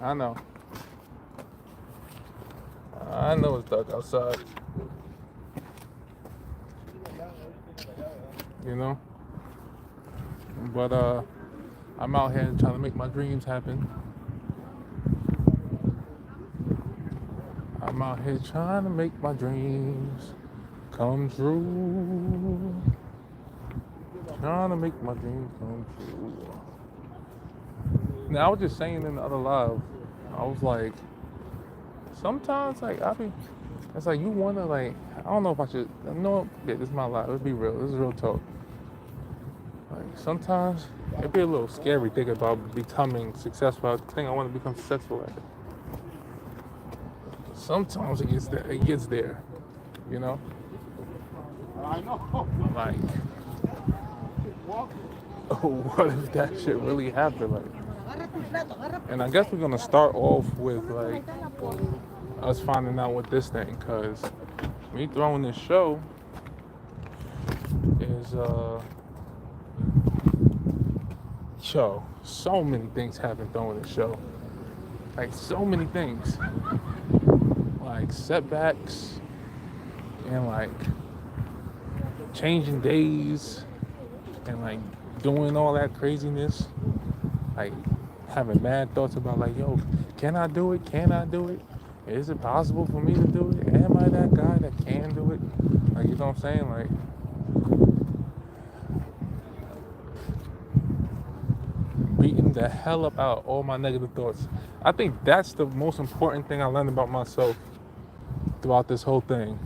I know. I know it's dark outside. You know, but I'm out here trying to make my dreams happen. I'm out here trying to make my dreams come true. Trying to make my dreams come true. Now I was just saying in the other live, I was like, sometimes like I be, it's like you wanna like, I don't know if I should. No, yeah, this is my life. Let's be real. This is real talk. Like sometimes it'd be a little scary thinking about becoming successful. I think I want to become successful at it. Sometimes it gets there. It gets there. You know, like, oh, what if that shit really happened? Like, and I guess we're gonna start off with like us finding out what this thing, cause me throwing this show is yo, so many things happen throwing this show. Like so many things. Like setbacks and like changing days and like doing all that craziness. Like having mad thoughts about like, yo, can I do it? Can I do it? Is it possible for me to do it? Am I that guy that can do it? Like, you know what I'm saying? Like, beating the hell up out all my negative thoughts. I think that's the most important thing I learned about myself throughout this whole thing.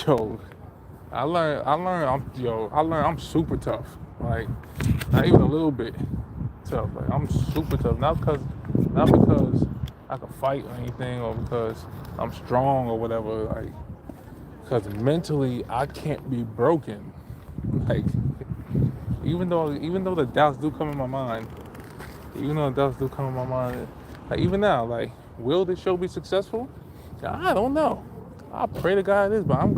Yo, I learned I'm super tough. Like, not even a little bit tough. Like, I'm super tough. Not because I can fight or anything, or because I'm strong or whatever. Like, because mentally I can't be broken. Like, even though the doubts do come in my mind, like even now, like, will this show be successful? I don't know. I pray to God it is, but I'm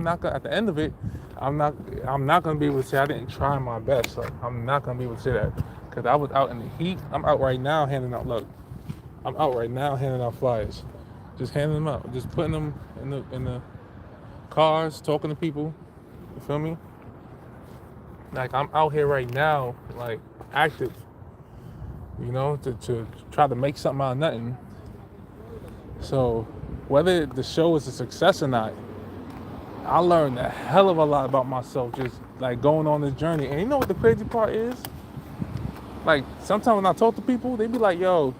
not gonna. At the end of it, I'm not. I'm not gonna be able to say I didn't try my best. Like, I'm not gonna be able to say that because I was out in the heat. I'm out right now handing out. Look, I'm out right now handing out flyers, just handing them out, just putting them in the cars, talking to people. You feel me? Like I'm out here right now, like active. You know, to try to make something out of nothing. So whether the show is a success or not, I learned a hell of a lot about myself just like going on this journey. And you know what the crazy part is? Like sometimes when I talk to people, they be like, yo,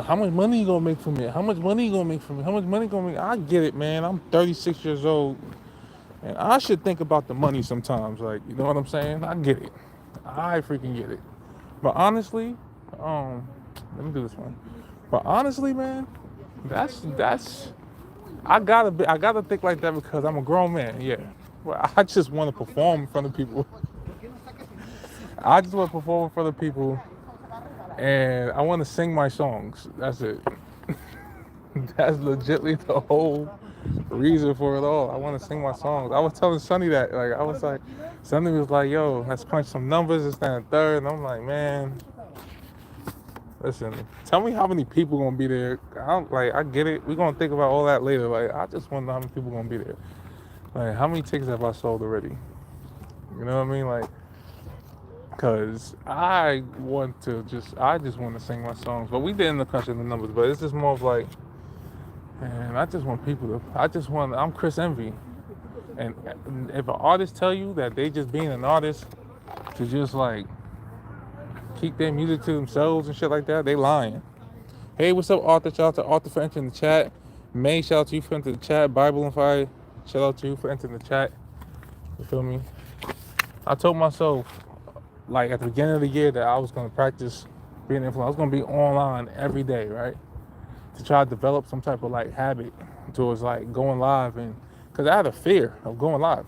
how much money you gonna make from it? How much money you gonna make from it? How much money you gonna make? I get it, man. I'm 36 years old. And I should think about the money sometimes. Like, you know what I'm saying? I get it. I freaking get it. But honestly, um, let me do this one. But honestly, man, that's I gotta think like that because I'm a grown man. Yeah, well, I just want to perform in front of people. I just want to perform in front of people, and I want to sing my songs. That's it. That's legitly the whole reason for it all. I want to sing my songs. I was telling Sonny that. Like I was like, Sonny was like, "Yo, let's crunch some numbers. It's that third." And I'm like, "Man, listen. Tell me how many people gonna be there. I get it. We're gonna think about all that later. Like I just want to know how many people gonna be there. Like how many tickets have I sold already? You know what I mean? Like, cause I just want to sing my songs. But we didn't crunch the numbers. But it's just more of like, man, I just want people to. I'm Chris Envy. And if an artist tell you that they just being an artist to just like keep their music to themselves and shit like that, they lying. Hey, what's up, Arthur? Shout out to Arthur for entering the chat. May, shout out to you for entering the chat. Bible and Fire, shout out to you for entering the chat. You feel me? I told myself, like at the beginning of the year, that I was gonna practice being an influencer. I was gonna be online every day, right? To try to develop some type of like habit towards like going live, and because I had a fear of going live.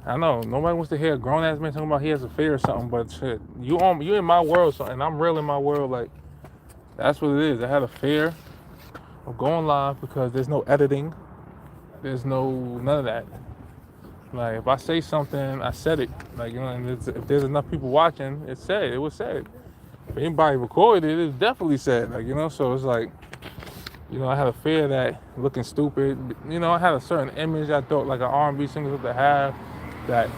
I know nobody wants to hear a grown ass man talking about he has a fear or something, but shit, you in my world, so, and I'm real in my world. Like that's what it is. I had a fear of going live because there's no editing, there's no none of that. Like if I say something, I said it. Like you know, and if there's enough people watching, it's said. It was said. if anybody recorded it, it's definitely sad. Like, you know, so it's like, you know, I had a fear that looking stupid. You know, I had a certain image I thought like an R&B singer was to have that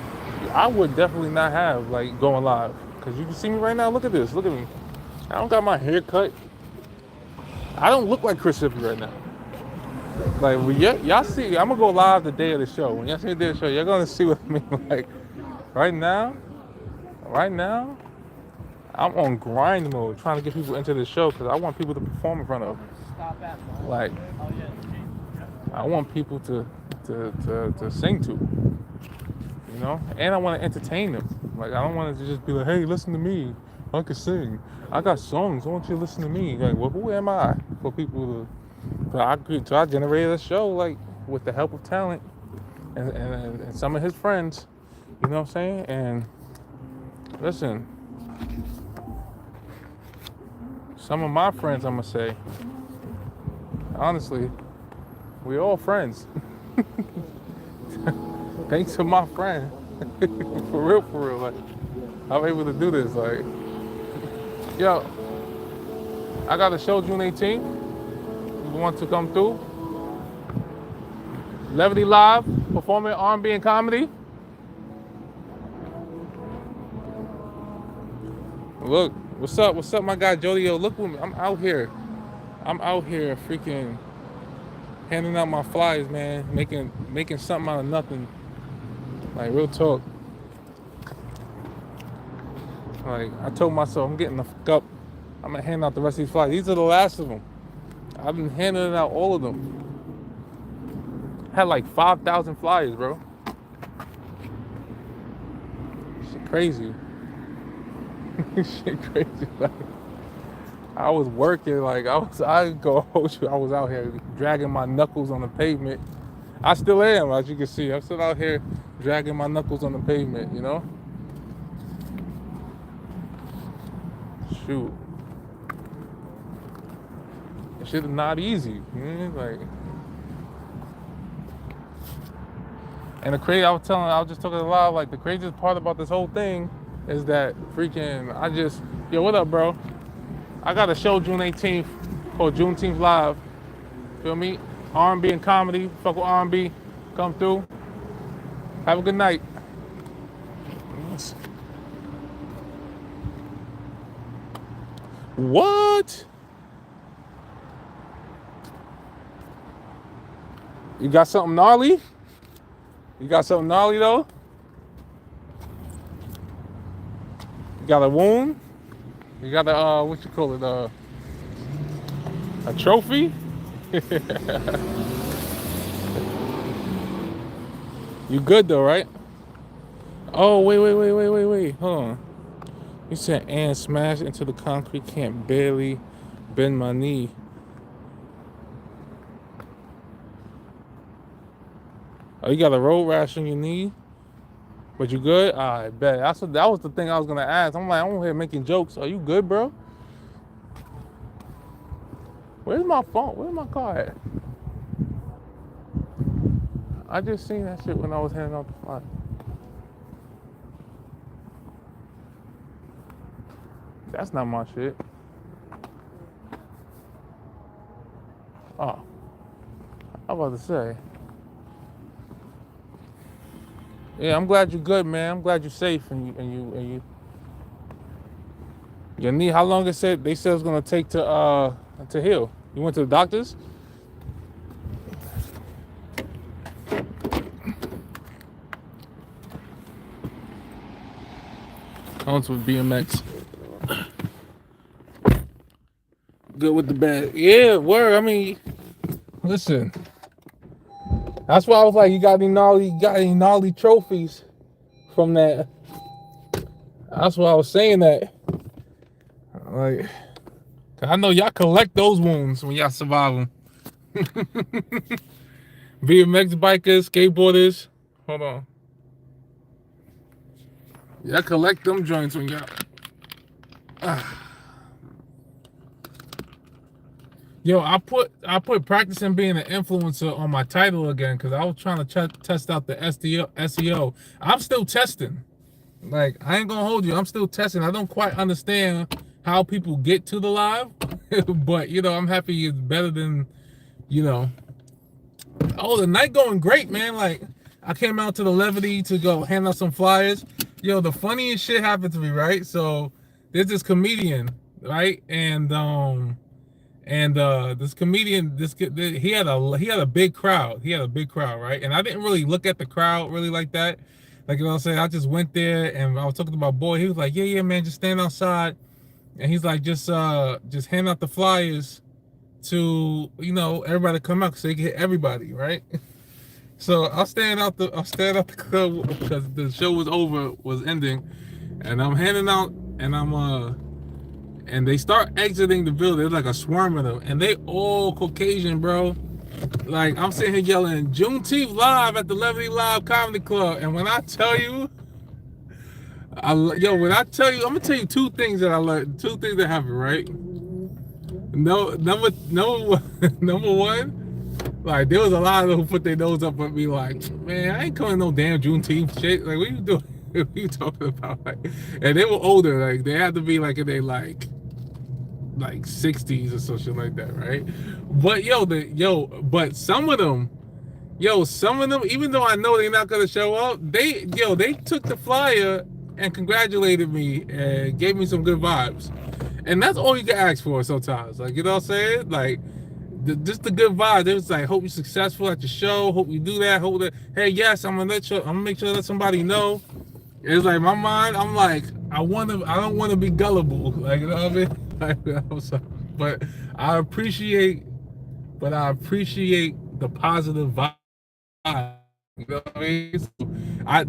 I would definitely not have like going live. Cause you can see me right now. Look at this. Look at me. I don't got my hair cut. I don't look like Chris Sippy right now. Like when y'all see, I'm gonna go live the day of the show. When y'all see the day of the show, you're gonna see what I mean. Like right now, right now, I'm on grind mode, trying to get people into the show because I want people to perform in front of. Like I want people to sing to, you know, and I want to entertain them. Like I don't want to just be like, hey, listen to me, I can sing. I got songs. I want you to listen to me. Like, well, who am I for people to? So I generated a show like with the help of talent and some of his friends. You know what I'm saying? And listen, some of my friends, I'm gonna say, honestly, we all friends. Thanks to my friend, for real, like I'm able to do this. Like, yo, I got a show June 18th. You want to come through? Levity Live, performing R&B and comedy. Look, what's up? What's up, my guy Jody? Yo, look with me. I'm out here freaking handing out my flyers, man. Making something out of nothing. Like, real talk. Like, I told myself, I'm getting the fuck up. I'm gonna hand out the rest of these flyers. These are the last of them. I've been handing out all of them. I had like 5,000 flyers, bro. Shit crazy. Shit crazy. Like, I was working, like I go hold you. I was out here dragging my knuckles on the pavement. I still am, as you can see. I'm still out here dragging my knuckles on the pavement, you know? Shoot. This shit is not easy. Like, and the crazy, I was just talking a lot, like the craziest part about this whole thing is that freaking, yo, what up, bro? I got a show June 18th called Juneteenth Live. Feel me? R&B and comedy. Fuck with R&B. Come through. Have a good night. What? You got something gnarly? You got something gnarly though? You got a wound? You got a, what you call it, a trophy? You good though, right? Oh, wait. Hold on. You said, and smashed into the concrete, can't barely bend my knee. Oh, you got a road rash on your knee? But you good? I bet. That was the thing I was gonna ask. I'm like, I'm here making jokes. Are you good, bro? Where's my phone? Where's my car at? I just seen that shit when I was handing out the flyer. That's not my shit. Oh, I was about to say. Yeah, I'm glad you're good, man. I'm glad you're safe and you. Your knee. How long they said it was gonna take to heal? You went to the doctors? I went with BMX. Good with the bad. Yeah, word. I mean, listen. That's why I was like, you got any gnarly trophies from that? That's why I was saying that. Like, I know y'all collect those wounds when y'all survive them. BMX bikers, skateboarders. Hold on. Y'all collect them joints when y'all. Yo, I put practicing being an influencer on my title again because I was trying to test out the SEO. I'm still testing. Like, I ain't gonna hold you. I'm still testing. I don't quite understand how people get to the live, but you know, I'm happy it's better than, you know. Oh, the night going great, man. Like, I came out to the Levity to go hand out some flyers. Yo, the funniest shit happened to me, right? So there's this comedian, right? And this comedian, he had a big crowd. He had a big crowd, right? And I didn't really look at the crowd really like that. Like, you know what I'm saying? I just went there and I was talking to my boy. He was like, yeah, man, just stand outside. And he's like, just hand out the flyers to, you know, everybody come out so they can hit everybody, right? So I'll stand out the club because the show was ending, and I'm handing out, and and they start exiting the building. There's like a swarm of them, and they all Caucasian, bro. Like, I'm sitting here yelling Juneteenth live at the Levity Live Comedy Club, and when I tell you, I'm gonna tell you two things that I learned, two things that happened, right? No, number one, like, there was a lot of them who put their nose up at me like, man, I ain't coming no damn Juneteenth shit. Like, what you doing? What you talking about? Like, and they were older, like they had to be like in their like 60s or something like that, right? But but some of them, even though I know they're not gonna show up, they took the flyer and congratulated me and gave me some good vibes. And that's all you can ask for sometimes. Like, you know what I'm saying? Like, just the good vibe. They was like, hope you're successful at your show. Hope you do that. Hope that, hey, yes, I'm gonna make sure to let somebody know. It's like, my mind, I'm like, I don't want to be gullible. Like, you know what I mean? Like, but I appreciate the positive vibe. You know what I mean? So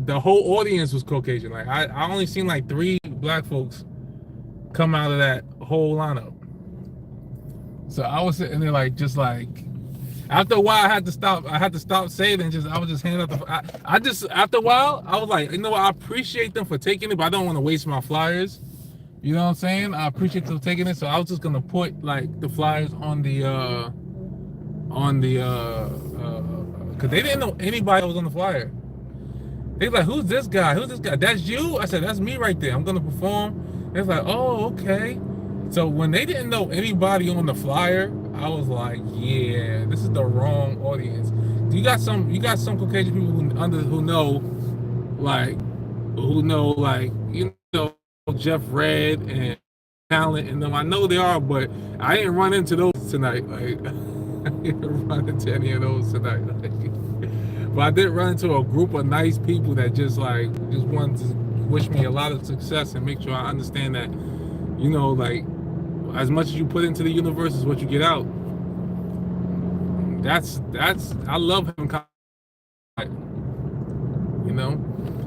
the whole audience was Caucasian. Like, I only seen like 3 black folks come out of that whole lineup. So I was sitting there like, just like, after a while I had to stop saying it, and I was just handing out the, after a while I was like, you know what, I appreciate them for taking it, but I don't want to waste my flyers. You know what I'm saying? I appreciate them taking it, so I was just gonna put like the flyers on the because they didn't know anybody that was on the flyer. They was like, who's this guy? That's you? I said, that's me right there. I'm gonna perform. They was like, oh, okay. So when they didn't know anybody on the flyer, I was like, yeah, this is the wrong audience. You got some Caucasian people who know, you know, Jeff Red and Talent and them. I know they are, but I didn't run into those tonight. Like, I didn't run into any of those tonight. But I did run into a group of nice people that just wanted to wish me a lot of success and make sure I understand that, you know, like, as much as you put into the universe is what you get out. That's I love him. You know,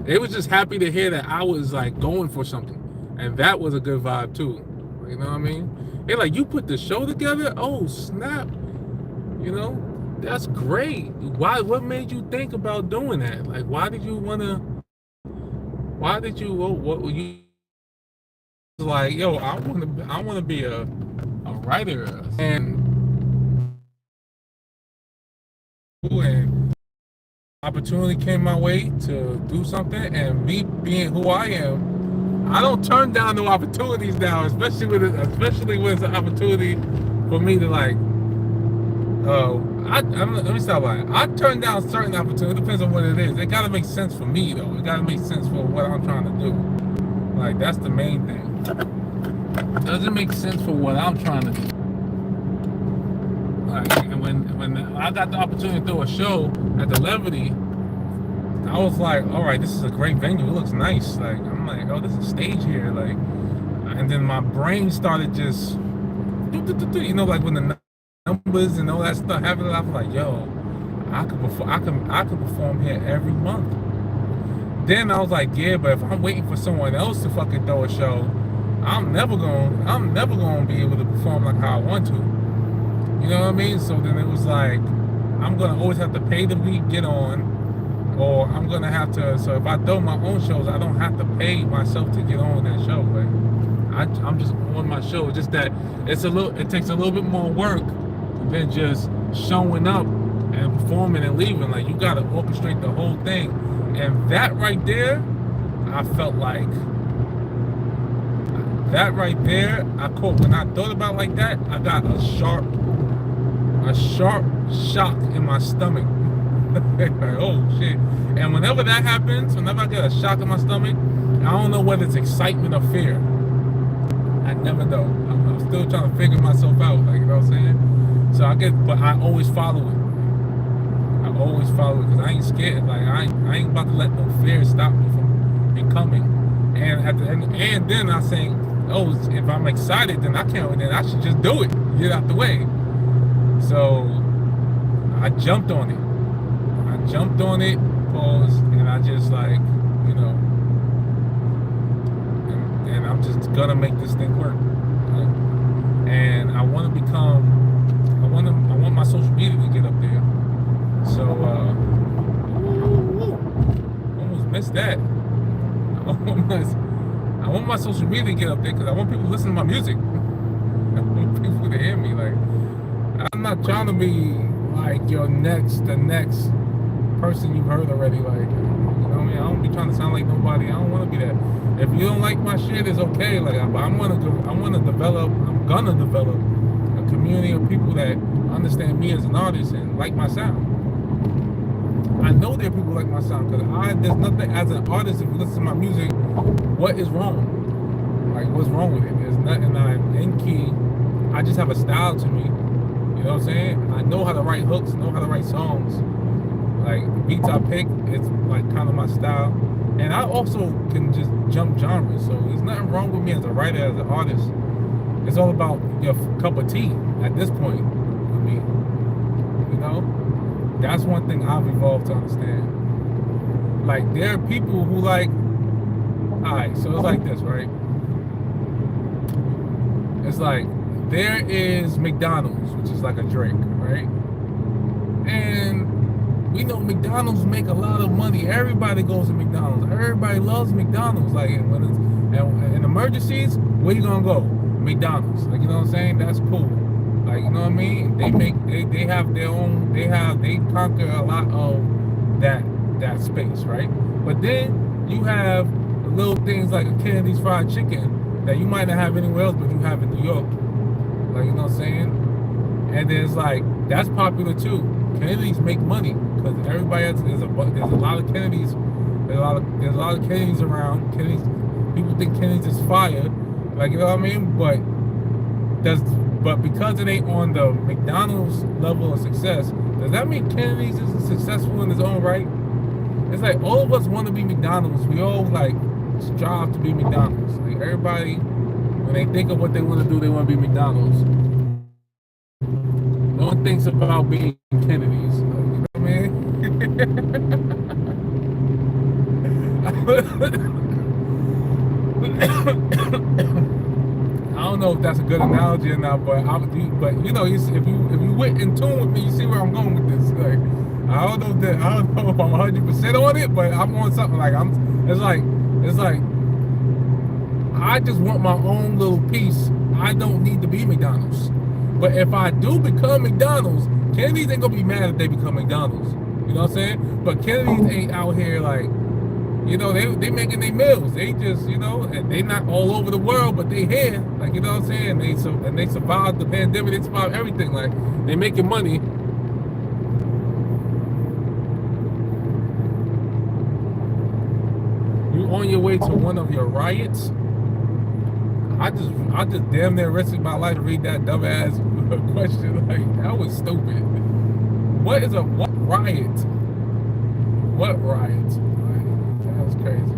they was just happy to hear that I was like going for something, and that was a good vibe too. You know what I mean? They're like, you put the show together? Oh snap! You know, that's great. Why? What made you think about doing that? Like, why did you wanna? Why did you? What were you? Like, yo, I want to be a writer, and opportunity came my way to do something, and me being who I am, I don't turn down no opportunities now, especially when it's an opportunity for me to like. Let me stop lying. I turn down certain opportunities. It depends on what it is. It gotta make sense for me though. It gotta make sense for what I'm trying to do. Like, that's the main thing. Does it make sense for what I'm trying to do? Like, and when I got the opportunity to do a show at the Levity, I was like, all right, this is a great venue. It looks nice. Like, I'm like, oh, there's a stage here. Like, and then my brain started just, you know, like when the numbers and all that stuff happened, I was like, yo, I could perform here every month. Then I was like, yeah, but if I'm waiting for someone else to fucking throw a show, I'm never gonna be able to perform like how I want to. You know what I mean? So then it was like, I'm gonna always have to pay to get on, or I'm gonna have to. So if I throw my own shows, I don't have to pay myself to get on that show. Like, I'm just on my show. It's just that it takes a little bit more work than just showing up and performing and leaving. Like, you gotta orchestrate the whole thing, and that right there, I felt like that right there, when I thought about it like that, I got a sharp shock in my stomach. Like, oh shit. And whenever that happens, whenever I get a shock in my stomach, I don't know whether it's excitement or fear. I never know. I'm still trying to figure myself out, like, you know what I'm saying? So but I always follow it. I always follow it because I ain't scared. Like, I ain't about to let no fear stop me from becoming. And at the end, and then I think, oh, if I'm excited, then I should just do it. Get out the way. So I jumped on it. Paused, and I just, like, you know, and I'm just gonna make this thing work. Right? And I want my social media to get up there. So almost missed that. I want my social media to get up there because I want people to listen to my music. I want people to hear me. Like, I'm not trying to be like the next person you've heard already. Like, you know what I mean? I don't be trying to sound like nobody. I don't want to be that. If you don't like my shit, it's okay. Like, I'm gonna develop a community of people that understand me as an artist and like my sound. I know there are people like my sound because there's nothing as an artist. If you listen to my music, what is wrong? Like, what's wrong with it? There's nothing. I'm in key. I just have a style to me. You know what I'm saying? I know how to write hooks, know how to write songs. Like, the beats I pick, it's like kind of my style. And I also can just jump genres. So there's nothing wrong with me as a writer, as an artist. It's all about your cup of tea at this point with me. You know? That's one thing I've evolved to understand. Like, there are people who like, alright, so it's like this, right? It's like, there is McDonald's, which is like a drink, right? And we know McDonald's make a lot of money. Everybody goes to McDonald's. Everybody loves McDonald's. Like, when it's in emergencies, where you gonna go? McDonald's. Like, you know what I'm saying? That's cool. Like, you know what I mean? They have their own. They conquer a lot of that space, right? But then you have little things like a Kennedy's Fried Chicken that you might not have anywhere else, but you have in New York. Like, you know what I'm saying? And there's like, that's popular too. Kennedy's make money because everybody else, there's a lot of Kennedys. There's a lot of Kennedys around. People think Kennedy's is fire. Like, you know what I mean? But because it ain't on the McDonald's level of success, does that mean Kennedy's is successful in its own right? It's like all of us want to be McDonald's. We all like strive to be McDonald's. Like, everybody, when they think of what they want to do, they want to be McDonald's. No one thinks about being Kennedy's. Like, you know what I mean? I don't know if that's a good analogy or not, but you know, if you went in tune with me, you see where I'm going with this. Like, I don't know if I'm 100% on it, but I'm on something. Like, it's like I just want my own little piece. I don't need to be McDonald's. But if I do become McDonald's, Kennedy's ain't gonna be mad if they become McDonald's. You know what I'm saying? But Kennedy's ain't out here like, you know, they making their meals. They just, you know, and they not all over the world, but they here. Like, you know what I'm saying? They survived the pandemic. They survived everything. Like, they making money. You on your way to one of your riots? I just damn near risked my life to read that dumbass question. Like, that was stupid. What riot? What riot? Like, that was crazy.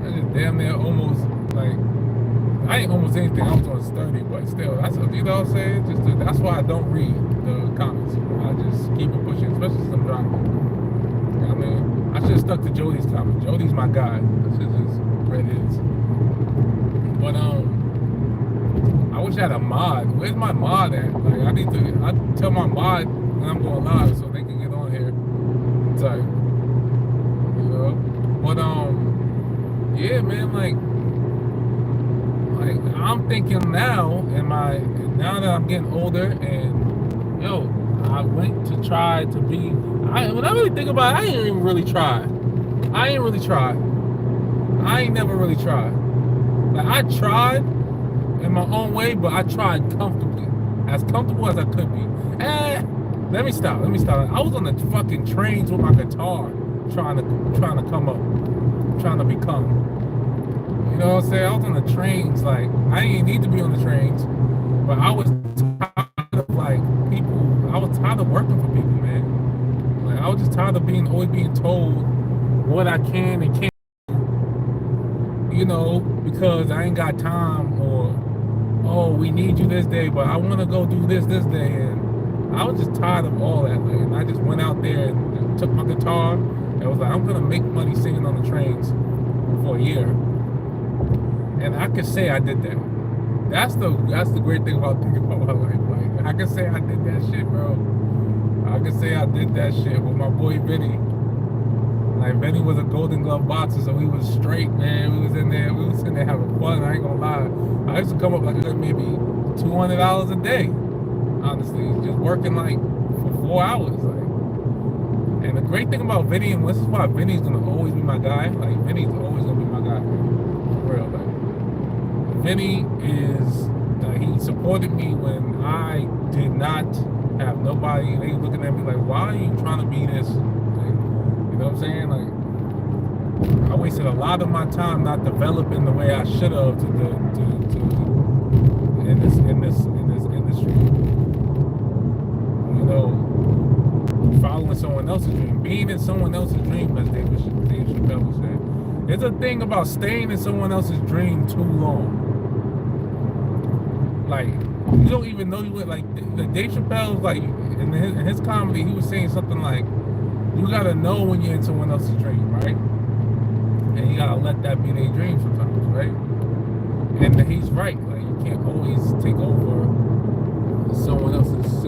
I just damn near almost, like, I ain't almost anything. I was on 30, but still, that's, you know what I'm saying? That's why I don't read the comments. I just keep it pushing, especially since I'm driving. You know what I mean? I should have stuck to Jody's comment. Jody's my guy. I should just read his. But I wish I had a mod. Where's my mod at? Like, I tell my mod when I'm going live so they can get on here. Type. You know? But yeah, man, like I'm thinking now that I'm getting older and I went to try to be when I really think about it, I ain't never really tried. Like, I tried in my own way, but I tried comfortably. As comfortable as I could be. Let me stop. I was on the fucking trains with my guitar trying to come up, trying to become. You know what I'm saying? I was on the trains, like, I didn't need to be on the trains, but I was tired of, like, people. I was tired of working for people, man. Like, I was just tired of always being told what I can and can't, you know, because I ain't got time, or, oh, we need you this day, but I want to go do this day, and I was just tired of all that, like, and I just went out there and took my guitar, and was like, I'm gonna make money singing on the trains for a year. And I can say I did that. That's the great thing about thinking about my life. Like, I can say I did that shit, bro. I can say I did that shit with my boy Vinny. Like, Vinny was a Golden Glove boxer, so we was straight, man. We was in there having fun. I ain't gonna lie. I used to come up like maybe $200 a day, honestly, just working like for 4 hours, like. And the great thing about Vinny, and this is why Vinny's gonna always be my guy. Like, Vinny's always gonna be my guy, for real. Like, Vinny is, he supported me when I did not have nobody. They looking at me like, why are you trying to be this? Like, you know what I'm saying? Like, I wasted a lot of my time not developing the way I should have in this industry. You know, following someone else's dream, being in someone else's dream, as Dave Chappelle would say. There's a thing about staying in someone else's dream too long. Like, you don't even know you went, like Dave Chappelle, like, in his comedy, he was saying something like, you gotta know when you're in someone else's dream, right? And you gotta let that be their dream sometimes, right? And he's right. Like, you can't always take over someone else's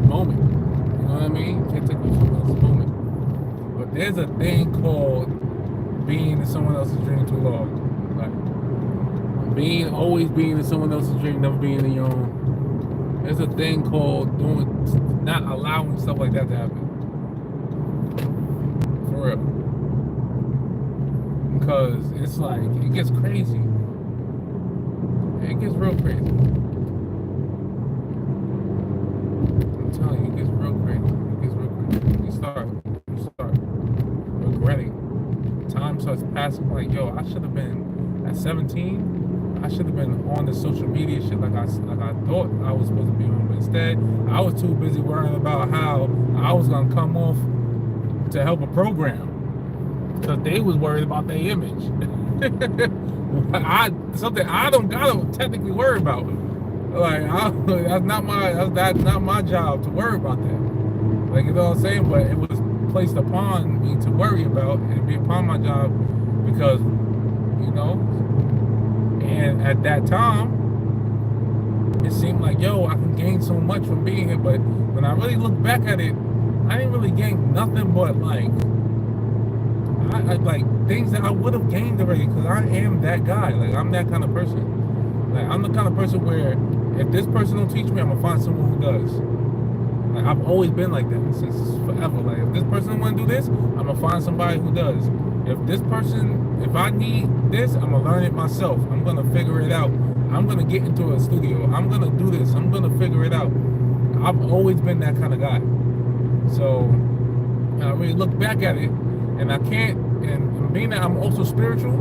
moment. You know what I mean? You can't take over someone else's moment. But there's a thing called being in someone else's dream too long. Like, always being in someone else's dream, never being in your own. There's a thing called not allowing stuff like that to happen. For real. Because it's like, it gets crazy. It gets real crazy. I'm telling you, it gets real crazy. You start regretting. Time starts passing, like, yo, I should have been, at 17, I should have been on the social media shit like I thought I was supposed to be on. But instead, I was too busy worrying about how I was going to come off to help a program. Because they was worried about their image. Something I don't gotta technically worry about. Like, that's not my job to worry about that. Like, you know what I'm saying? But it was placed upon me to worry about and be upon my job because, you know. And at that time, it seemed like, yo, I can gain so much from being here. But when I really look back at it, I didn't really gain nothing but like things that I would have gained already, because I am that guy. Like, I'm that kind of person. Like, I'm the kind of person where if this person don't teach me, I'm gonna find someone who does. Like, I've always been like that since forever. Like, if this person don't want to do this, I'm gonna find somebody who does. If I need this, I'm gonna learn it myself. I'm gonna figure it out. I'm gonna get into a studio. I'm gonna do this. I'm gonna figure it out. I've always been that kind of guy. So I really look back at it, and I can't. And being that I'm also spiritual,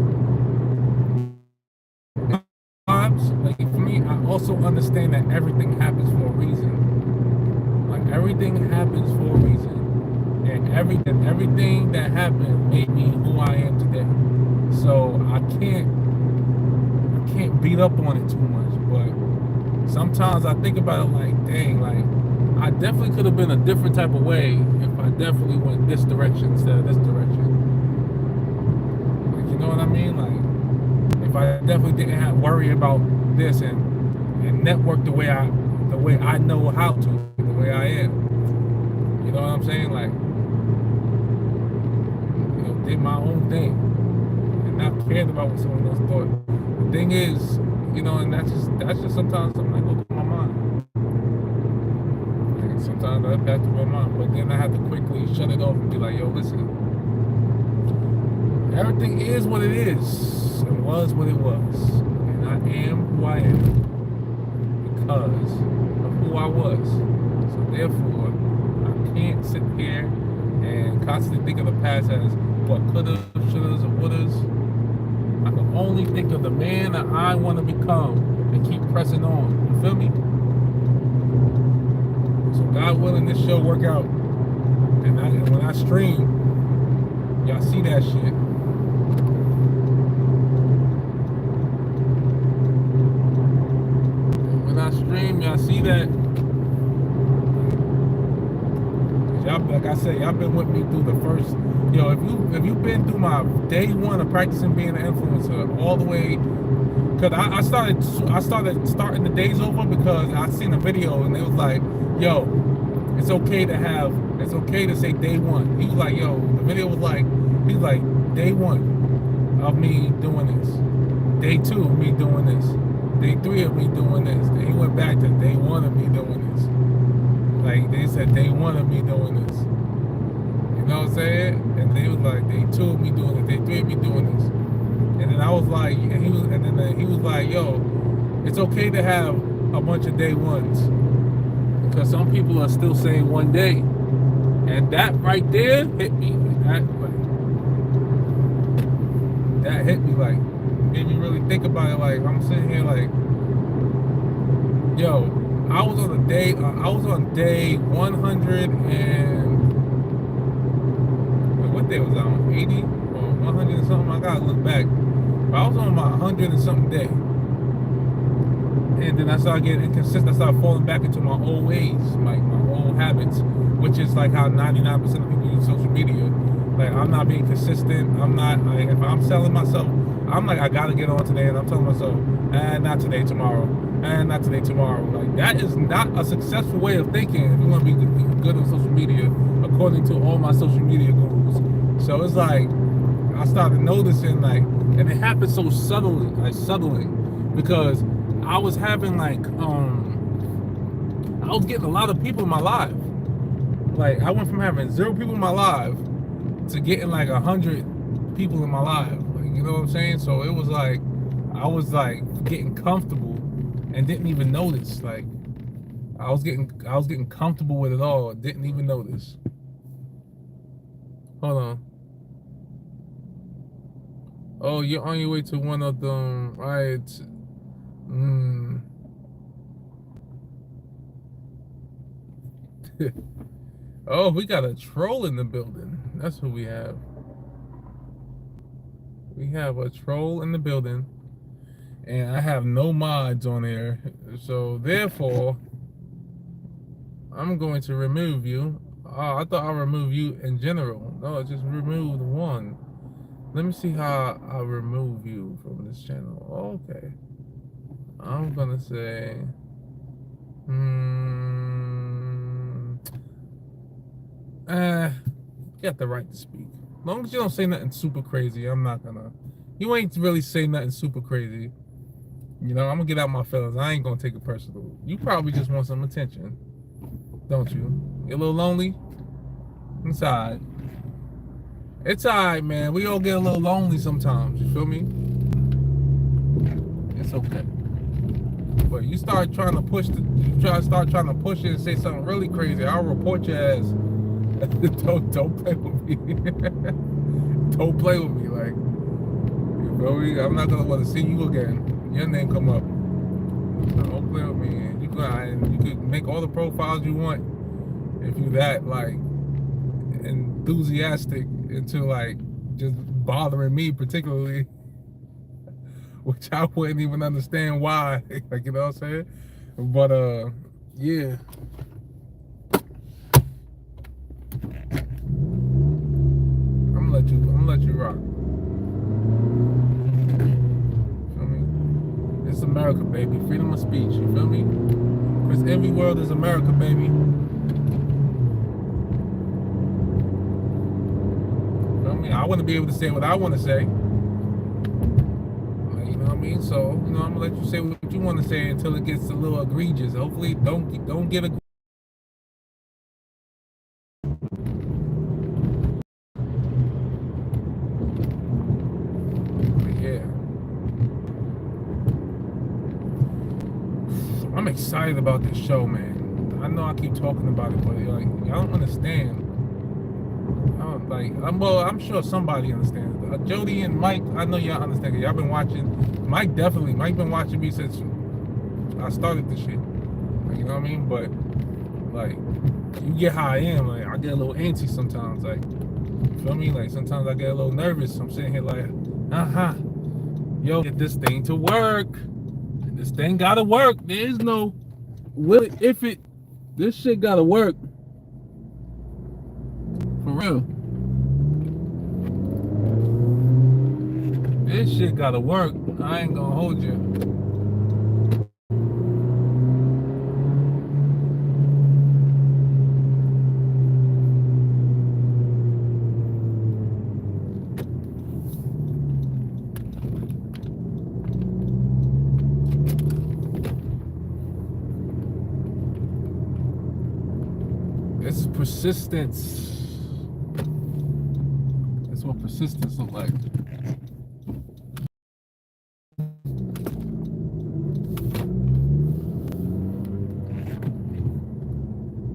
like, for me, I also understand that everything happens for a reason. Like, everything happens for a reason. And everything that happened made me who I am today. So I can't beat up on it too much. But sometimes I think about it like, dang, like, I definitely could have been a different type of way if I definitely went this direction instead of this direction. Like, you know what I mean? Like, if I definitely didn't have to worry about this and network the way I know how to, the way I am. You know what I'm saying? Like, you know, did my own thing and not cared about what someone else thought. The thing is, you know, and that's just sometimes something that goes through my mind. Like, sometimes I pass through my mind, but then I have to quickly shut it off and be like, yo, listen, Everything is what it is and was what it was. And I am who I am because of who I was. So therefore, I can't sit here and constantly think of the past as what coulda, shouldas, or wouldas. I can only think of the man that I want to become and keep pressing on. You feel me? So God willing, this show work out. And when I stream, y'all see that shit. And when I stream, y'all see that. Y'all, like I said, y'all been with me through the first. Yo, if you've been through my day one of practicing being an influencer all the way, cause I started starting the days over because I seen a video and it was like, yo, it's okay to say day one. He was like, yo, the video was like, he was like, day one of me doing this, day two of me doing this, day three of me doing this. Then he went back to day one of me doing this. Like they said, day one of me doing this. You know what I'm saying? And they was like, day two of me doing this, day three of me doing this. And then I was like, and then he was like, yo, it's okay to have a bunch of day ones. Because some people are still saying one day. And that right there hit me. That hit me like, made me really think about it. Like, I'm sitting here like, yo, I was on day 100 and, what day was I on? 80 or 100 and something? I gotta look back. But I was on my 100 and something day. And then I started getting inconsistent. I started falling back into my old ways, like my old habits, which is like how 99% of people use social media. Like, I'm not being consistent. I'm not, like, if I'm selling myself, I'm like, I gotta get on today, and I'm telling myself, not today, tomorrow, not today, tomorrow. Like, that is not a successful way of thinking if you want to be good on social media, according to all my social media gurus. So it's like, I started noticing, like, and it happened so subtly, because I was having like, I was getting a lot of people in my life. Like, I went from having 0 people in my life to getting like 100 people in my life. Like, you know what I'm saying? So it was like, I was like getting comfortable and didn't even notice. Like, I was getting comfortable with it all. Didn't even notice. Hold on. Oh, you're on your way to one of them, right? Oh, we got a troll in the building. That's who we have. We have a troll in the building. And I have no mods on there. So therefore, I'm going to remove you. Oh, I thought I removed you in general. No, I just removed one. Let me see how I remove you from this channel. Okay. I'm gonna say, you got the right to speak. As long as you don't say nothing super crazy, I'm not gonna. You ain't really say nothing super crazy. You know, I'm gonna get out my feelings. I ain't gonna take it personal. You probably just want some attention, don't you? You're a little lonely? It's alright. It's alright, man. We all get a little lonely sometimes. You feel me? It's okay. But you start trying to push it and say something really crazy, I'll report your ass. don't play with me. Don't play with me, like, you feel me? I'm not gonna want to see you again. Your name come up. Don't play with me. You could make all the profiles you want if you that like enthusiastic into like just bothering me particularly. Which I wouldn't even understand why. Like, you know what I'm saying? But yeah. I'm gonna let you rock. Feel me? It's America, baby. Freedom of speech, you feel me? Because every world is America, baby. Feel me? I want to be able to say what I want to say. So, you know, I'm gonna let you say what you want to say until it gets a little egregious. Hopefully, don't get egregious. I'm excited about this show, man. I know I keep talking about it, but like, y'all don't understand. I'm sure somebody understands. Jody and Mike, I know y'all understand. Y'all been watching. Mike been watching me since I started this shit. Like, you know what I mean? But like, you get how I am. Like, I get a little antsy sometimes. Like, you feel me? Like, sometimes I get a little nervous. I'm sitting here like, yo, get this thing to work. This thing gotta work. There's no will it if it. This shit gotta work. For real. This shit gotta work. I ain't gonna hold you. This is persistence. That's what persistence look like.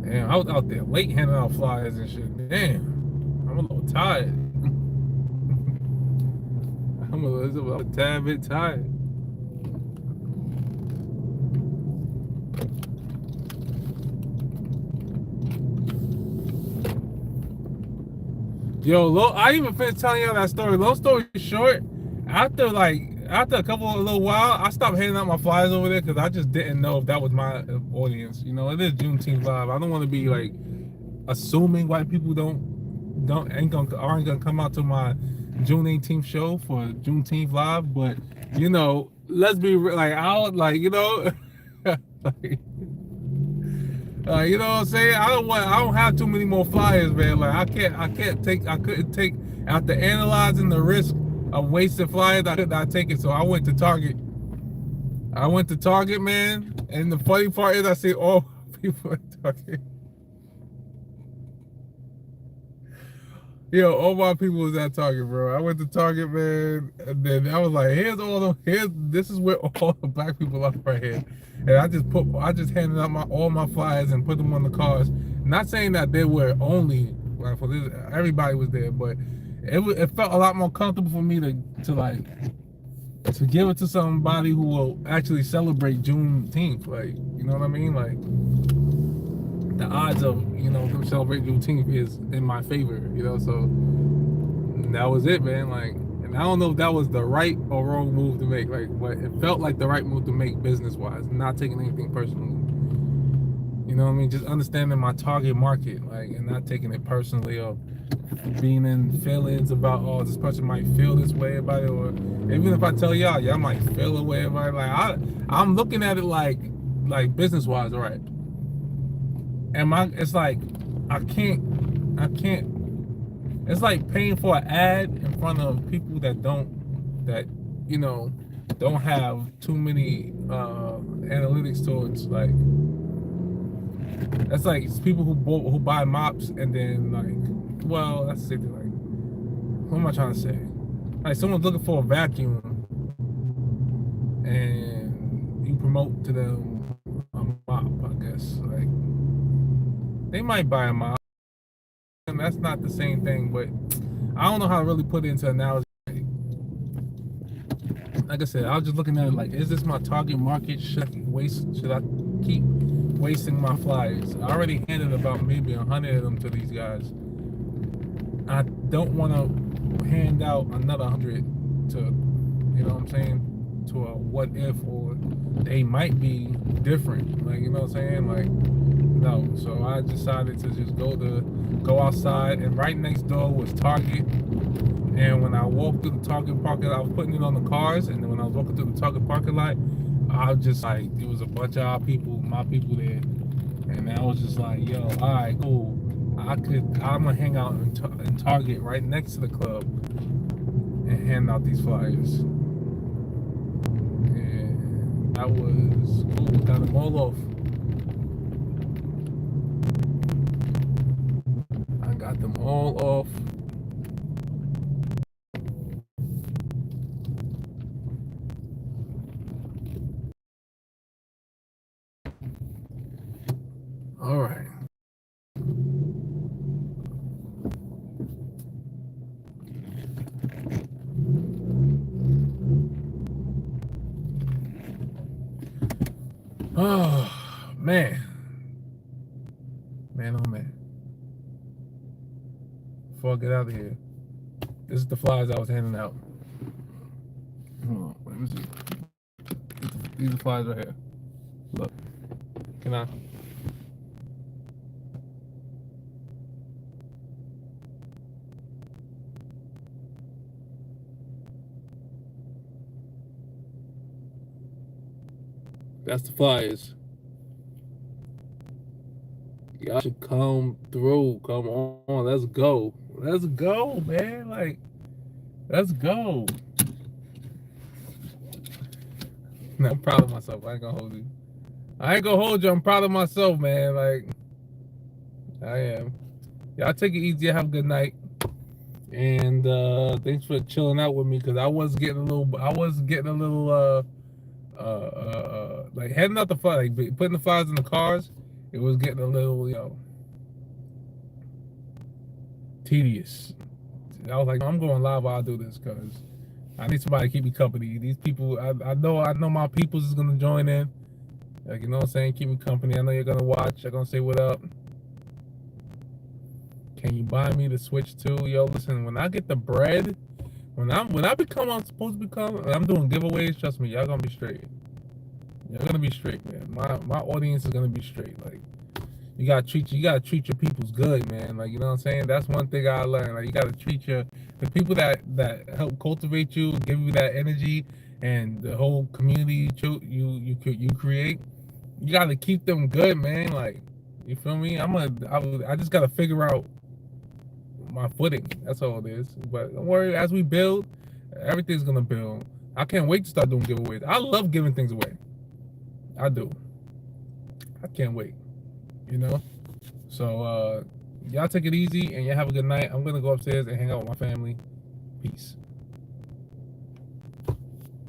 Damn, I was out there late handing out flyers and shit. Damn, I'm a little tired. I'm a tad bit tired. Yo, I even finished telling y'all that story. Long story short, after a couple of a little while, I stopped handing out my flyers over there because I just didn't know if that was my audience. You know, it is Juneteenth Live. I don't want to be like assuming white people aren't gonna come out to my June 18th show for Juneteenth Live, but you know, let's be like out, like, you know, like, you know what I'm saying? I don't have too many more flyers, man. Like, I couldn't take after analyzing the risk of wasting flyers, I could not take it. So I went to Target. Man. And the funny part is I see all people at Target. Yo, all my people was at Target, bro. I went to Target, man, and then I was like, this is where all the black people are right here. And I just handed out all my flyers and put them on the cars. Not saying that they were only like for this, everybody was there, but it felt a lot more comfortable for me to give it to somebody who will actually celebrate Juneteenth. Like, you know what I mean? Like, the odds of, you know, them celebrating Juneteenth is in my favor, you know, so that was it, man. Like, and I don't know if that was the right or wrong move to make, like, but it felt like the right move to make business-wise, not taking anything personally. You know what I mean? Just understanding my target market, like, and not taking it personally or being in feelings about, oh, this person might feel this way about it, or even if I tell y'all might feel a way about it. Like, I'm looking at it like business-wise, all right? It's like I can't it's like paying for an ad in front of people that you know, don't have too many analytics towards, like, that's like it's people who buy mops and then, like, well, that's the same thing. Like, what am I trying to say? Like, someone's looking for a vacuum and you promote to them a mop, I guess. Like, they might buy a mop. And that's not the same thing, but I don't know how to really put it into analogy. Like I said, I was just looking at it like, is this my target market? Should I keep wasting my flyers? I already handed about maybe 100 of them to these guys. I don't want to hand out another 100 to, you know what I'm saying, to a what if, or they might be different. Like, you know what I'm saying? Like, no. So I decided to just go outside, and right next door was Target. And when I walked through the Target parking lot, I was putting it on the cars, and then when I was walking through the Target parking lot, I was just like, there was a bunch of my people there, and I was just like, yo, all right, cool. I'm gonna hang out in Target right next to the club and hand out these flyers. And that was cool. Got them all off. I got them all off. All right. Oh man, man, oh man. Before I get out of here, this is the flyers I was handing out. Hold on, let me see. These are flyers right here. Look, can I? That's the flyers. Y'all should come through. Come on, let's go. Let's go, man. Like, let's go. I'm proud of myself. I ain't gonna hold you. I ain't gonna hold you. I'm proud of myself, man. Like, I am. Y'all take it easy. Have a good night. And thanks for chilling out with me because I was getting a little like heading out the fire, like putting the fires in the cars. It was getting a little, tedious. I was like, I'm going live while I do this because I need somebody to keep me company. These people, I know my peoples is gonna join in. Like, you know what I'm saying? Keep me company. I know you're gonna watch. You're gonna say what up. Can you buy me the Switch too? Yo, listen, when I get the bread, when I become I'm supposed to become, and I'm doing giveaways, trust me, y'all gonna be straight. You're gonna be straight, man. My audience is gonna be straight. Like, you gotta treat your peoples good, man. Like, you know what I'm saying? That's one thing I learned. Like, you gotta treat the people that help cultivate you, give you that energy, and the whole community you create. You gotta keep them good, man. Like, you feel me? I just gotta figure out my footing. That's all it is. But don't worry, as we build, everything's gonna build. I can't wait to start doing giveaways. I love giving things away. I do. I can't wait. You know? So y'all take it easy and y'all have a good night. I'm gonna go upstairs and hang out with my family. Peace.